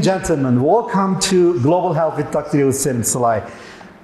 and gentlemen, welcome to Global Health with Dr. Yavuz.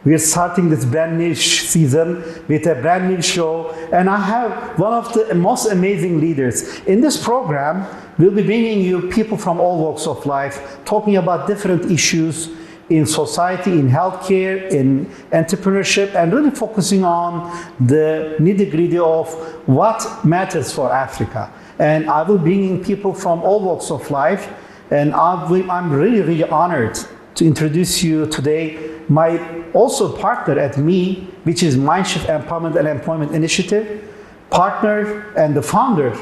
We are starting this brand new season with a brand new show, and I have one of the most amazing leaders. In this program, we'll be bringing you people from all walks of life, talking about different issues in society, in healthcare, in entrepreneurship, and really focusing on the nitty-gritty of what matters for Africa. And I will bring in people from all walks of life, and I'm really, really honored to introduce you today my also partner at ME, which is Mindshift Empowerment and Employment Initiative, partner and the founder,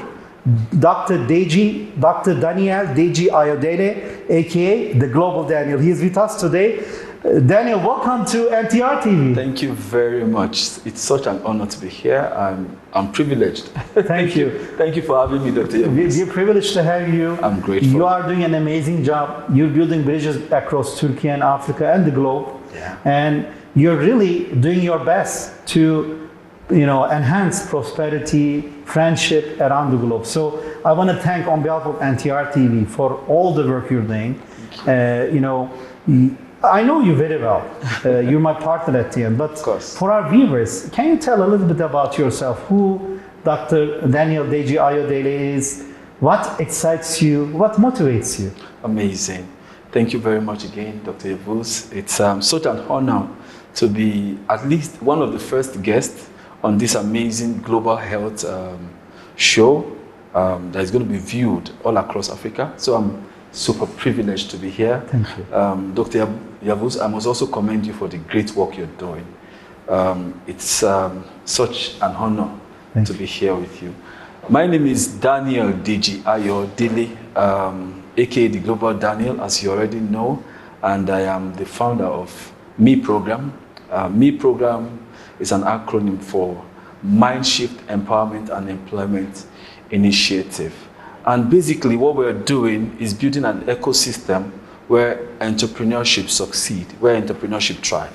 Dr. Daniel Deji Ayodele, aka the Global Daniel. He's with us today. Daniel, welcome to NTR TV. Thank you very much. It's such an honor to be here. I'm privileged. Thank you. Thank you for having me, Dr. Yavuz. We're privileged to have you. I'm grateful. You are doing an amazing job. You're building bridges across Turkey and Africa and the globe. Yeah. And you're really doing your best to, enhance prosperity, friendship around the globe. So I want to thank on behalf of NTR TV for all the work you're doing. I know you very well. You're my partner at the end. But for our viewers, can you tell a little bit about yourself? Who Dr. Daniel Deji Ayodele is? What excites you? What motivates you? Amazing. Thank you very much again, Dr. Yavuz. It's such an honor to be at least one of the first guests on this amazing global health show that is going to be viewed all across Africa. So I'm super privileged to be here. Thank you. Dr. Yavuz, I must also commend you for the great work you're doing. It's such an honor to be here with you. My name is Daniel Deji Ayodele, aka the Global Daniel, as you already know, and I am the founder of ME Program. ME Program is an acronym for Mindshift Empowerment and Employment Initiative. And basically what we're doing is building an ecosystem where entrepreneurship succeed, where entrepreneurship thrive.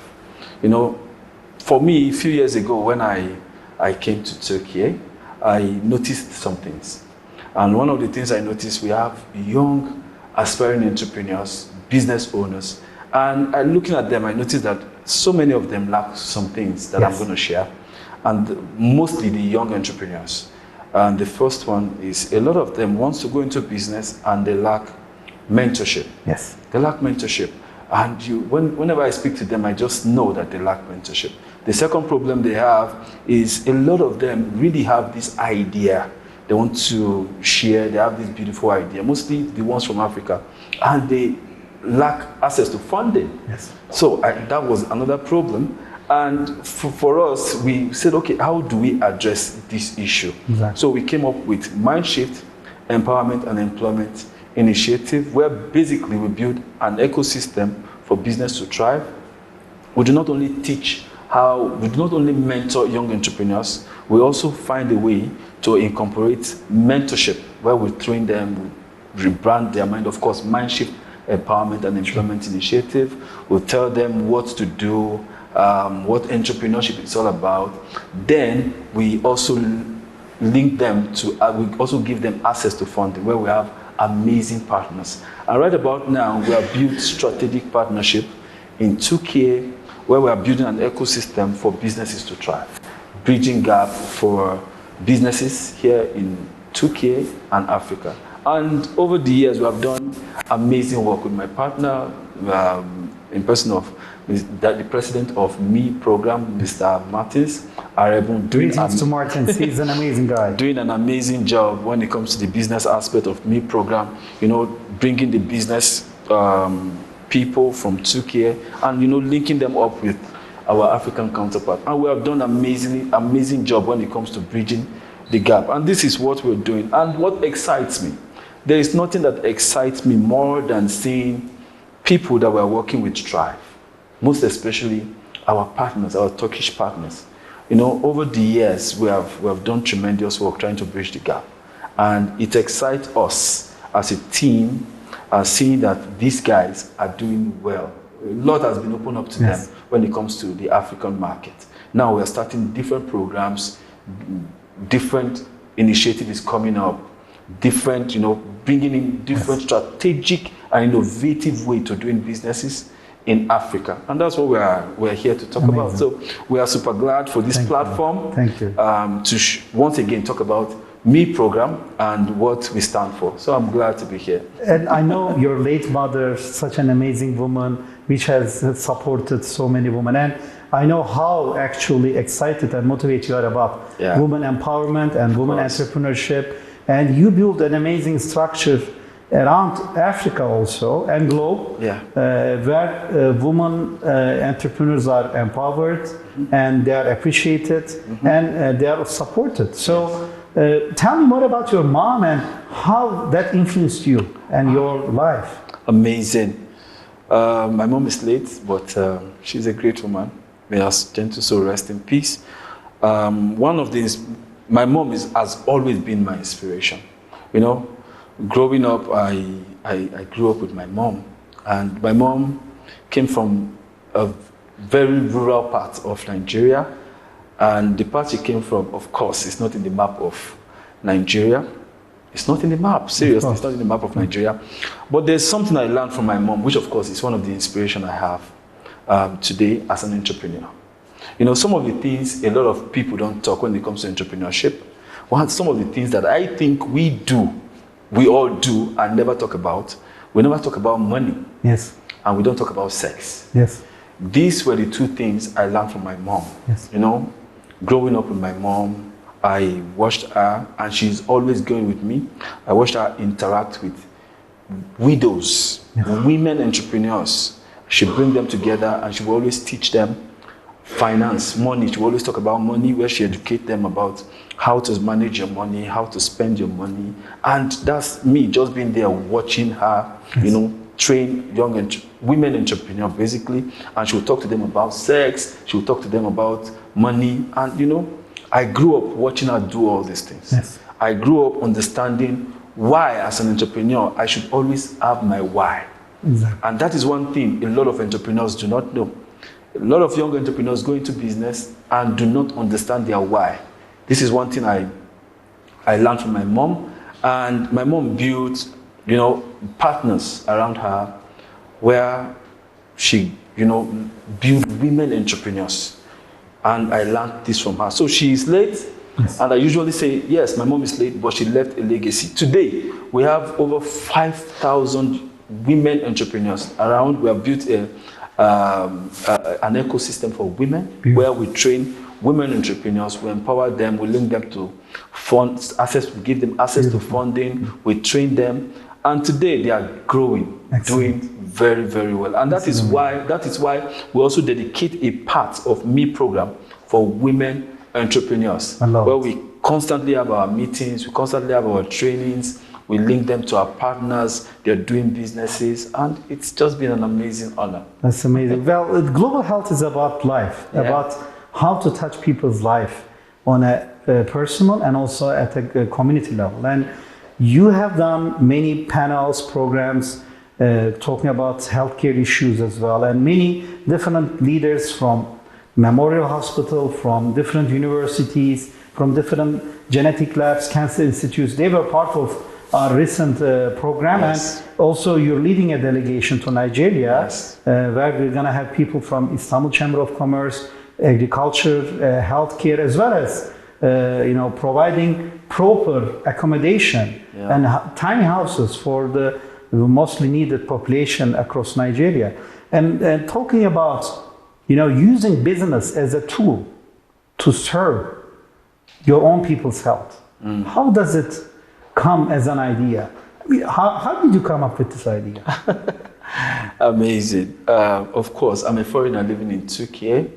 For me, a few years ago when I came to Turkey, I noticed some things. And one of the things I noticed, we have young aspiring entrepreneurs, business owners, and looking at them, I noticed that so many of them lack some things that I'm going to share, and mostly the young entrepreneurs. And the first one is a lot of them wants to go into business and they lack mentorship. Yes. They lack mentorship. And whenever I speak to them, I just know that they lack mentorship. The second problem they have is a lot of them really have this idea. They want to share, they have this beautiful idea, mostly the ones from Africa, and they lack access to funding. Yes. So that was another problem. And for us, we said, okay, how do we address this issue? Exactly. So we came up with Mindshift Empowerment and Employment Initiative, where basically we build an ecosystem for business to thrive. We do not only we do not only mentor young entrepreneurs, we also find a way to incorporate mentorship, where we train them, we rebrand their mind, of course, Mindshift Empowerment and Employment Initiative. We'll tell them what to do, what entrepreneurship is all about. Then we also link them to, we also give them access to funding, where we have amazing partners. And right about now, we have built strategic partnership in Turkey, where we are building an ecosystem for businesses to thrive, bridging gap for businesses here in Turkey and Africa. And over the years, we have done amazing work with my partner, in person of the president of ME Program, Mr. Martins. Greetings to Martins. He's an amazing guy. Doing an amazing job when it comes to the business aspect of ME Program, bringing the business people from Turkey and, linking them up with our African counterpart. And we have done amazing job when it comes to bridging the gap. And this is what we're doing. And what excites me, there is nothing that excites me more than seeing people that we're working with thrive. Most especially our partners, our Turkish partners. Over the years, we have done tremendous work trying to bridge the gap. And it excites us as a team, seeing that these guys are doing well. A lot has been opened up to them when it comes to the African market. Now we are starting different programs, different initiatives coming up, different, bringing in different strategic and innovative way to doing businesses in Africa. And that's what we're here to talk about. So we are super glad for this platform. Thank you. To once again talk about Me program and what we stand for. So I'm glad to be here. And I know your late mother, such an amazing woman, which has supported so many women. And I know how actually excited and motivated you are about women empowerment and women entrepreneurship. And you built an amazing structure around Africa also and globe, where women entrepreneurs are empowered and they are appreciated and they are supported. So tell me more about your mom and how that influenced you and your life. Amazing. My mom is late, but she's a great woman. May her gentle soul rest in peace. One of these, my mom has always been my inspiration. You know, growing up, I grew up with my mom, and my mom came from a very rural part of Nigeria, and the part she came from, of course, is not in the map of Nigeria. It's not in the map, seriously, it's not in the map of Nigeria. But there's something I learned from my mom, which of course is one of the inspiration I have today as an entrepreneur. You know, some of the things a lot of people don't talk when it comes to entrepreneurship. Some of the things that I think we all do and never talk about. We never talk about money. Yes. And we don't talk about sex. Yes. These were the two things I learned from my mom. Yes. You know, growing up with my mom, I watched her, and she's always going with me. I watched her interact with widows, women entrepreneurs. She bring them together, and she will always teach them finance, money. She will always talk about money, where she educate them about how to manage your money, how to spend your money. And that's me just being there watching her, you know, train young women entrepreneurs basically. And she will talk to them about sex. She will talk to them about money. And you know, I grew up watching her do all these things. Yes. I grew up understanding why, as an entrepreneur, I should always have my why. Exactly. And that is one thing a lot of entrepreneurs do not know. A lot of young entrepreneurs go into business and do not understand their why. This is one thing I learned from my mom. And my mom built, you know, partners around her where she, you know, built women entrepreneurs. And I learned this from her. So she is late, and I usually say, yes, my mom is late, but she left a legacy. Today, we have over 5,000 women entrepreneurs around. We have built an ecosystem for women where we train women entrepreneurs, we empower them, we link them to funds, we give them access to funding, we train them, and today they are growing, doing very, very well. And that is why we also dedicate a part of Me program for women entrepreneurs, where we constantly have our meetings, we constantly have our trainings, we link them to our partners, they're doing businesses, and it's just been an amazing honor. That's amazing. Well, global health is about life, about how to touch people's life on a personal and also at a community level. And you have done many panels, programs, talking about healthcare issues as well, and many different leaders from Memorial Hospital, from different universities, from different genetic labs, cancer institutes. They were part of our recent program, and also you're leading a delegation to Nigeria, where we're going to have people from Istanbul Chamber of Commerce, agriculture, healthcare, as well as you know, providing proper accommodation and tiny houses for the mostly needed population across Nigeria. And talking about, you know, using business as a tool to serve your own people's health. How does it come as an idea? I mean, how did you come up with this idea? Amazing. Of course, I'm a foreigner living in Türkiye,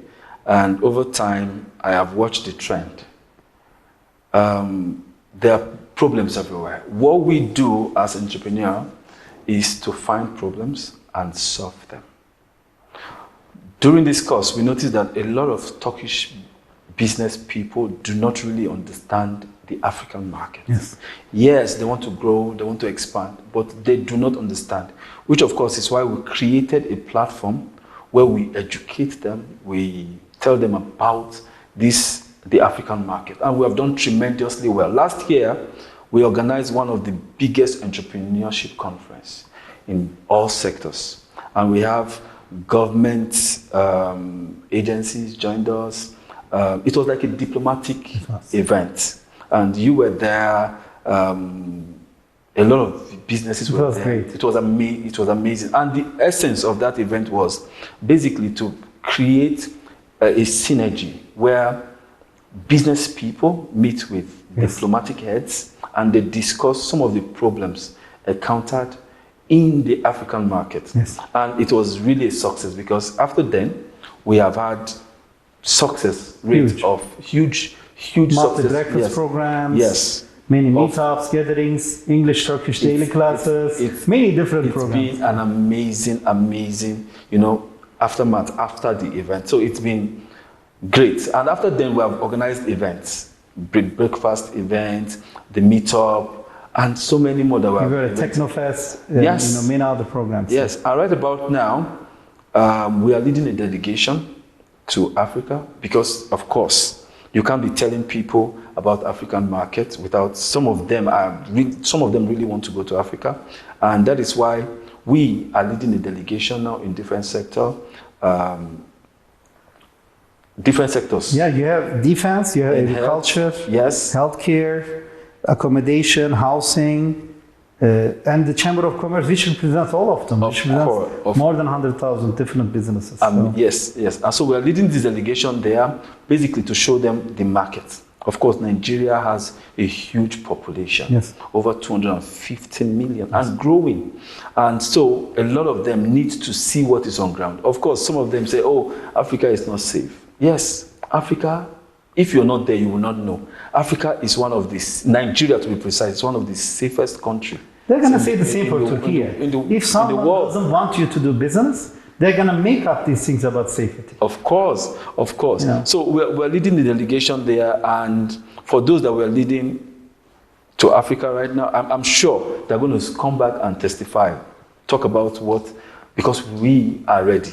and over time, I have watched the trend. There are problems everywhere. What we do as entrepreneurs is to find problems and solve them. During this course, we noticed that a lot of Turkish business people do not really understand the African market. Yes, they want to grow, they want to expand, but they do not understand, which of course is why we created a platform where we educate them, we tell them about the African market, and we have done tremendously well. Last year, we organized one of the biggest entrepreneurship conference in all sectors. And we have government agencies joined us. It was like a diplomatic event. And you were there. A lot of businesses were there. Great. It was amazing. And the essence of that event was basically to create a synergy where business people meet with diplomatic heads and they discuss some of the problems encountered in the African market. Yes. And it was really a success because after then, we have had success rate of huge success. Breakfast programs. Yes. Many meetups, gatherings, English, Turkish daily classes, many different programs. It's been an amazing, aftermath after the event. So it's been great. And after then, we have organized events, breakfast events, the meetup, and so many more that we were at Technofest, yes. Many other programs. Yes, and right about now, we are leading a delegation to Africa because, of course, you can't be telling people about African markets without some of them really want to go to Africa, and that is why we are leading a delegation now in different sectors. Yeah, you have defense, you have agriculture, yes, healthcare, accommodation, housing, and the Chamber of Commerce, which represents all of them, which represents more than 100,000 different businesses. Yes. And so we are leading this delegation there basically to show them the market. Of course, Nigeria has a huge population, over 250 million, and growing. And so a lot of them need to see what is on ground. Of course, some of them say, oh, Africa is not safe. Yes, Africa, if you're not there, you will not know. Africa is one of these, Nigeria to be precise, is one of the safest countries. They're going to say the same for Turkey. If someone doesn't want you to do business, they're going to make up these things about safety. Of course. Yeah. So we're leading the delegation there, and for those that we're leading to Africa right now, I'm sure they're going to come back and testify, talk about because we are ready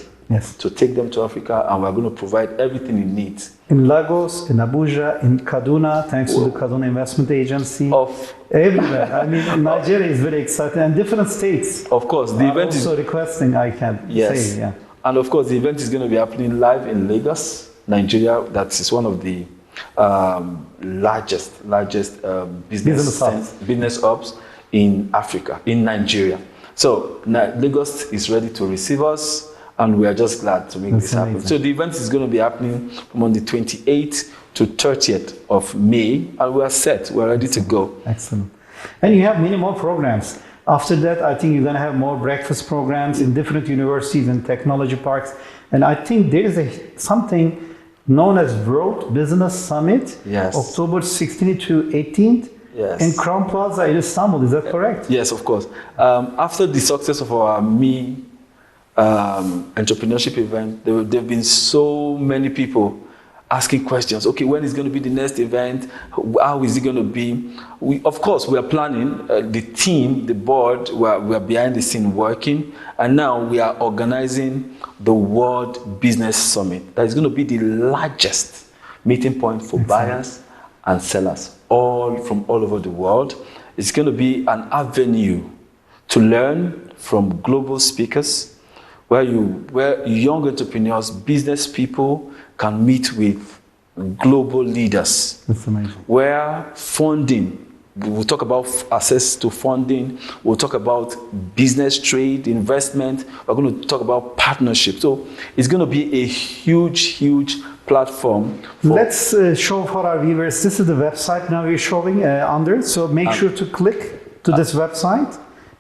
to take them to Africa, and we're going to provide everything it needs. In Lagos, in Abuja, in Kaduna, thanks to the Kaduna Investment Agency. Everywhere. I mean, Nigeria is very exciting, and different states. Of course, the event is also requesting. I can say, yeah. And of course, the event is going to be happening live in Lagos, Nigeria. That is one of the largest business hubs in Africa, in Nigeria. So Lagos is ready to receive us, and we are just glad to make this happen. So the event is going to be happening from on the 28th to 30th of May, and we are set. We're ready to go. Excellent. And you have many more programs. After that, I think you're going to have more breakfast programs in different universities and technology parks. And I think there is something known as World Business Summit, October 16th to 18th. In Crown Plaza in Istanbul. Is that correct? Yes, of course. After the success of our Me entrepreneurship event, there have been so many people asking questions. Okay, when is going to be the next event? How is it going to be? Of course, we are planning. The team, the board, we are behind the scene working, and now we are organizing the World Business Summit. That is going to be the largest meeting point for buyers and sellers, all from all over the world. It's going to be an avenue to learn from global speakers, where young entrepreneurs, business people can meet with global leaders. That's amazing. Where funding, we'll talk about access to funding, we'll talk about business, trade, investment, we're going to talk about partnership. So it's going to be a huge platform. Let's show for our viewers, this is the website now we're showing under, so make sure to click to this website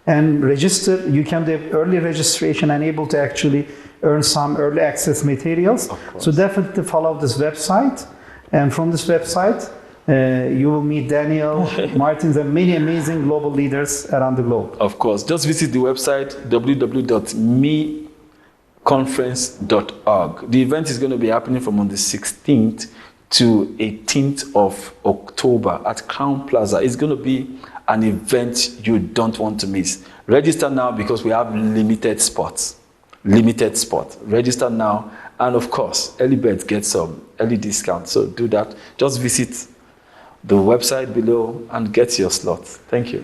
and register. You can do early registration and able to actually earn some early access materials. So definitely follow this website, and from this website you will meet Daniel, Martins, and many amazing global leaders around the globe. Of course, just visit the website www.meconference.org. The event is going to be happening from on the 16th to 18th of October at Crown Plaza. It's going to be an event you don't want to miss. Register now because we have limited spots. Register now, and of course, early birds get some early discount. So do that. Just visit the website below and get your slot. Thank you.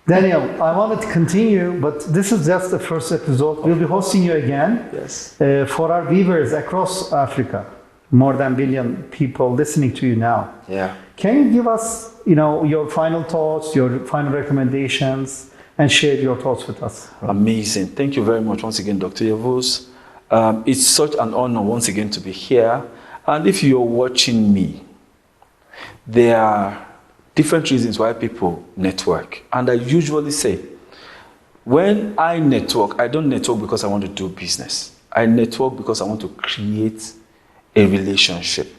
Daniel, I wanted to continue, but this is just the first episode. We'll be hosting you again. Yes. For our viewers across Africa, more than 1 billion people listening to you now. Yeah. Can you give us, your final thoughts, your final recommendations, and share your thoughts with us? Amazing. Thank you very much once again, Dr. Yavuz. It's such an honor once again to be here. And if you're watching me, there are different reasons why people network. And I usually say, when I network, I don't network because I want to do business. I network because I want to create a relationship.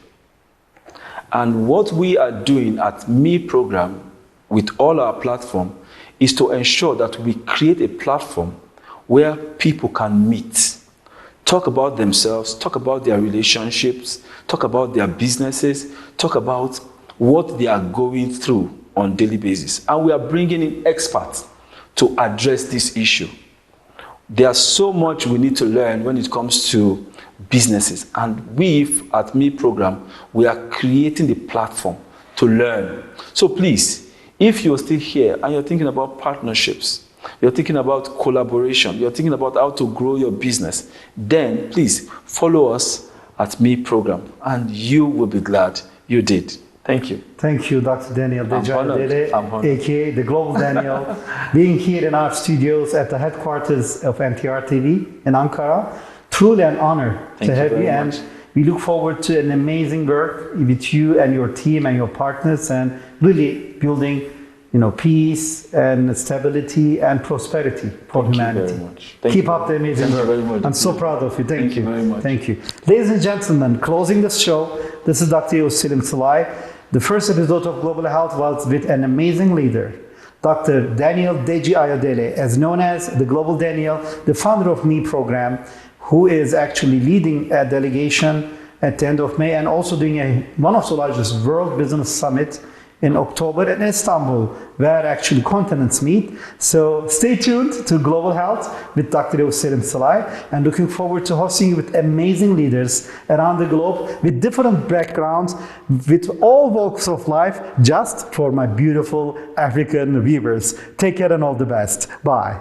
And what we are doing at Me Program with all our platform is to ensure that we create a platform where people can meet, talk about themselves, talk about their relationships, talk about their businesses, talk about what they are going through on a daily basis. And we are bringing in experts to address this issue. There's so much we need to learn when it comes to businesses. And we, at Me Program, we are creating the platform to learn. So please, if you're still here and you're thinking about partnerships, you're thinking about collaboration, you're thinking about how to grow your business, then please follow us at Me Program and you will be glad you did. Thank you. Thank you, Dr. Daniel I'm honored. aka the Global Daniel, being here in our studios at the headquarters of NTR TV in Ankara. Truly an honor to have you, and we look forward to an amazing work with you and your team and your partners, and really building, peace and stability and prosperity for humanity. Thank you very much. Keep up the amazing work. I'm so proud of you. Thank you very much. Thank you. Ladies and gentlemen, closing this show, this is Dr. Yavuz Salai. The first episode of Global Health was with an amazing leader, Dr. Daniel Deji Ayodele, as known as the Global Daniel, the founder of Me Program, who is actually leading a delegation at the end of May and also doing one of the largest World Business Summit in October in Istanbul, where actually continents meet. So stay tuned to Global Health with Dr. Yavuz Salai, and looking forward to hosting you with amazing leaders around the globe with different backgrounds, with all walks of life, just for my beautiful African viewers. Take care and all the best. Bye.